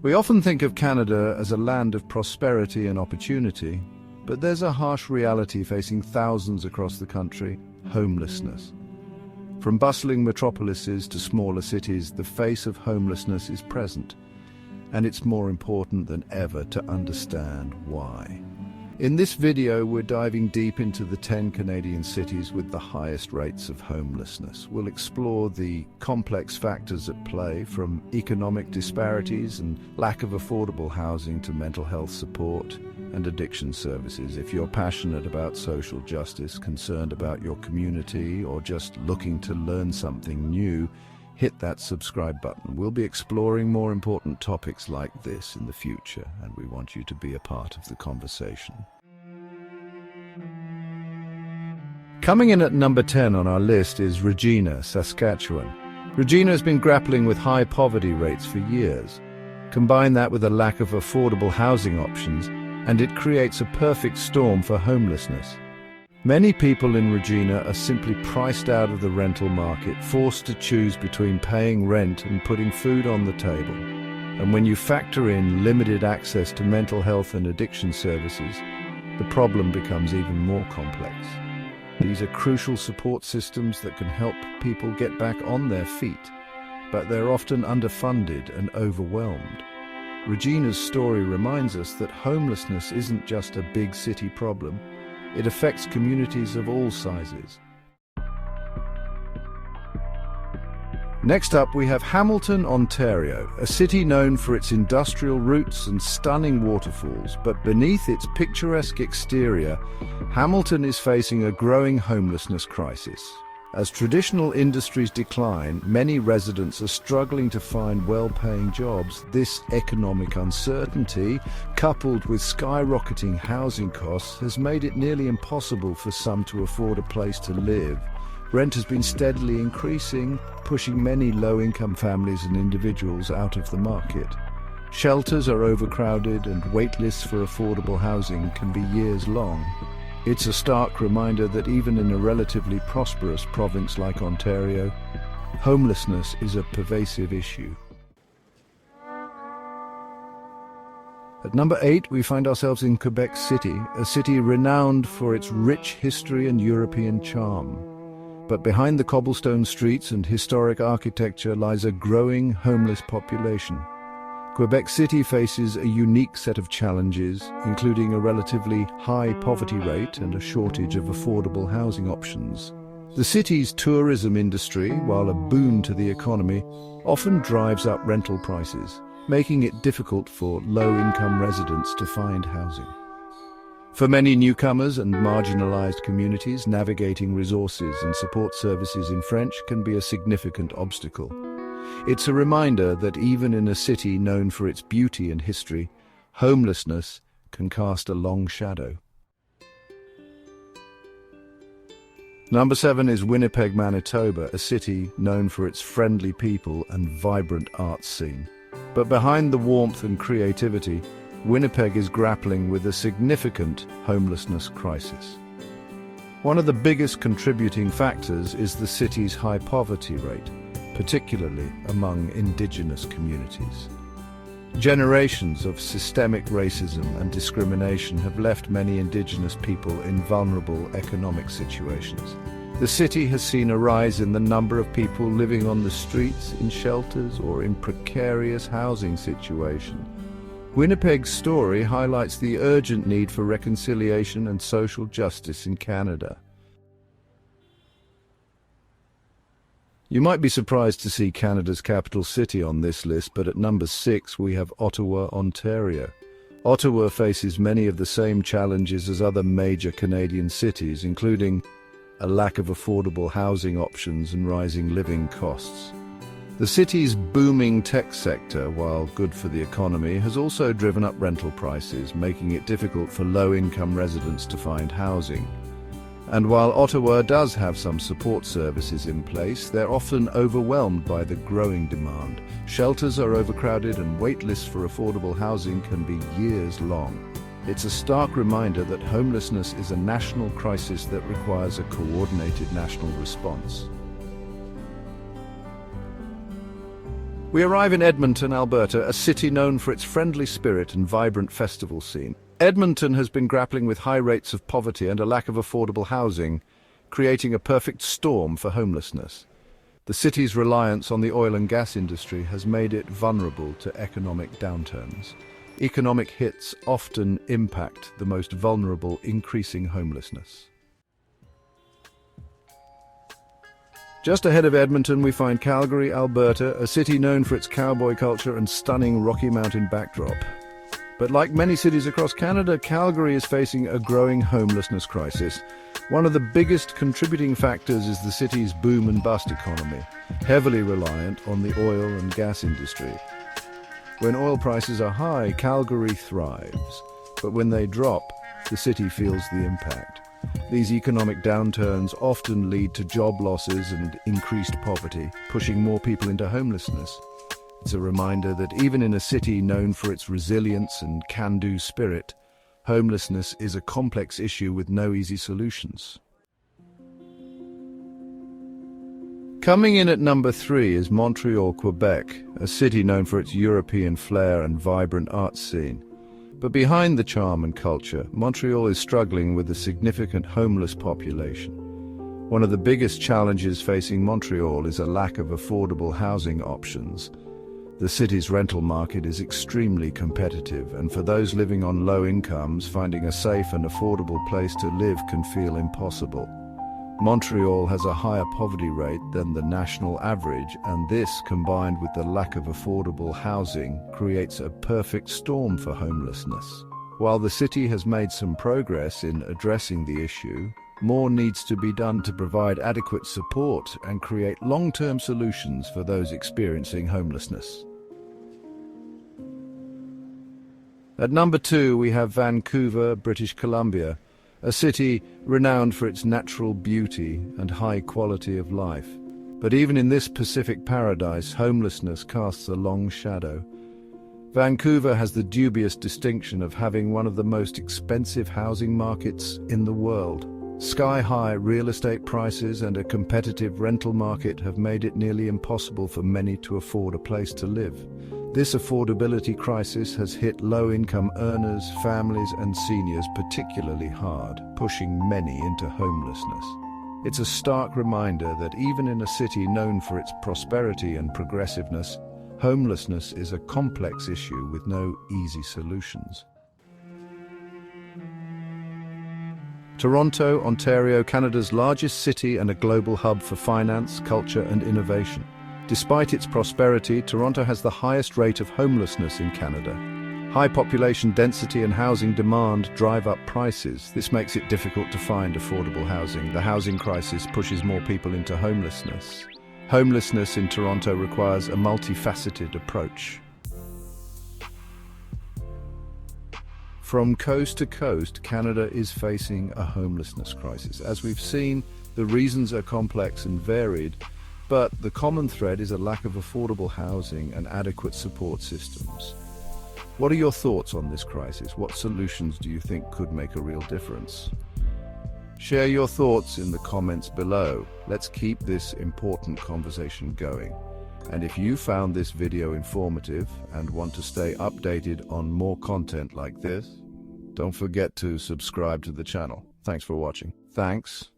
We often think of Canada as a land of prosperity and opportunity, but there's a harsh reality facing thousands across the country: homelessness. From bustling metropolises to smaller cities, the face of homelessness is present, and it's more important than ever to understand why. In this video, we're diving deep into the 10 Canadian cities with the highest rates of homelessness. We'll explore the complex factors at play, from economic disparities and lack of affordable housing to mental health support and addiction services. If you're passionate about social justice, concerned about your community, or just looking to learn something new, hit that subscribe button. We'll be exploring more important topics like this in the future, and we want you to be a part of the conversation. Coming in at number 10 on our list is Regina, Saskatchewan. Regina has been grappling with high poverty rates for years. Combine that with a lack of affordable housing options, and it creates a perfect storm for homelessness. Many people in Regina are simply priced out of the rental market, forced to choose between paying rent and putting food on the table. And when you factor in limited access to mental health and addiction services, the problem becomes even more complex. These are crucial support systems that can help people get back on their feet, but they're often underfunded and overwhelmed. Regina's story reminds us that homelessness isn't just a big city problem. It affects communities of all sizes. Next up, we have Hamilton, Ontario, a city known for its industrial roots and stunning waterfalls, but beneath its picturesque exterior, Hamilton is facing a growing homelessness crisis. As traditional industries decline, many residents are struggling to find well-paying jobs. This economic uncertainty, coupled with skyrocketing housing costs, has made it nearly impossible for some to afford a place to live. Rent has been steadily increasing, pushing many low-income families and individuals out of the market. Shelters are overcrowded, and wait lists for affordable housing can be years long. It's a stark reminder that even in a relatively prosperous province like Ontario, homelessness is a pervasive issue. At number 8, we find ourselves in Quebec City, a city renowned for its rich history and European charm. But behind the cobblestone streets and historic architecture lies a growing homeless population. Quebec City faces a unique set of challenges, including a relatively high poverty rate and a shortage of affordable housing options. The city's tourism industry, while a boon to the economy, often drives up rental prices, making it difficult for low-income residents to find housing. For many newcomers and marginalized communities, navigating resources and support services in French can be a significant obstacle. It's a reminder that even in a city known for its beauty and history, homelessness can cast a long shadow. Number 7 is Winnipeg, Manitoba, a city known for its friendly people and vibrant arts scene. But behind the warmth and creativity, Winnipeg is grappling with a significant homelessness crisis. One of the biggest contributing factors is the city's high poverty rate, particularly among Indigenous communities. Generations of systemic racism and discrimination have left many Indigenous people in vulnerable economic situations. The city has seen a rise in the number of people living on the streets, in shelters, or in precarious housing situations. Winnipeg's story highlights the urgent need for reconciliation and social justice in Canada. You might be surprised to see Canada's capital city on this list, but at number 6 we have Ottawa, Ontario. Ottawa faces many of the same challenges as other major Canadian cities, including a lack of affordable housing options and rising living costs. The city's booming tech sector, while good for the economy, has also driven up rental prices, making it difficult for low-income residents to find housing. And while Ottawa does have some support services in place, they're often overwhelmed by the growing demand. Shelters are overcrowded and wait lists for affordable housing can be years long. It's a stark reminder that homelessness is a national crisis that requires a coordinated national response. We arrive in Edmonton, Alberta, a city known for its friendly spirit and vibrant festival scene. Edmonton has been grappling with high rates of poverty and a lack of affordable housing, creating a perfect storm for homelessness. The city's reliance on the oil and gas industry has made it vulnerable to economic downturns. Economic hits often impact the most vulnerable, increasing homelessness. Just ahead of Edmonton, we find Calgary, Alberta, a city known for its cowboy culture and stunning Rocky Mountain backdrop. But like many cities across Canada, Calgary is facing a growing homelessness crisis. One of the biggest contributing factors is the city's boom and bust economy, heavily reliant on the oil and gas industry. When oil prices are high, Calgary thrives. But when they drop, the city feels the impact. These economic downturns often lead to job losses and increased poverty, pushing more people into homelessness. It's a reminder that even in a city known for its resilience and can-do spirit, homelessness is a complex issue with no easy solutions. Coming in at number 3 is Montreal, Quebec, a city known for its European flair and vibrant arts scene. But behind the charm and culture, Montreal is struggling with a significant homeless population. One of the biggest challenges facing Montreal is a lack of affordable housing options. The city's rental market is extremely competitive, and for those living on low incomes, finding a safe and affordable place to live can feel impossible. Montreal has a higher poverty rate than the national average, and this, combined with the lack of affordable housing, creates a perfect storm for homelessness. While the city has made some progress in addressing the issue, more needs to be done to provide adequate support and create long-term solutions for those experiencing homelessness. At number 2, we have Vancouver, British Columbia, a city renowned for its natural beauty and high quality of life. But even in this Pacific paradise, homelessness casts a long shadow. Vancouver has the dubious distinction of having one of the most expensive housing markets in the world. Sky-high real estate prices and a competitive rental market have made it nearly impossible for many to afford a place to live. This affordability crisis has hit low-income earners, families and seniors particularly hard, pushing many into homelessness. It's a stark reminder that even in a city known for its prosperity and progressiveness, homelessness is a complex issue with no easy solutions. Toronto, Ontario, Canada's largest city and a global hub for finance, culture and innovation. Despite its prosperity, Toronto has the highest rate of homelessness in Canada. High population density and housing demand drive up prices. This makes it difficult to find affordable housing. The housing crisis pushes more people into homelessness. Homelessness in Toronto requires a multifaceted approach. From coast to coast, Canada is facing a homelessness crisis. As we've seen, the reasons are complex and varied, but the common thread is a lack of affordable housing and adequate support systems. What are your thoughts on this crisis? What solutions do you think could make a real difference? Share your thoughts in the comments below. Let's keep this important conversation going. And if you found this video informative and want to stay updated on more content like this, don't forget to subscribe to the channel. Thanks for watching. Thanks.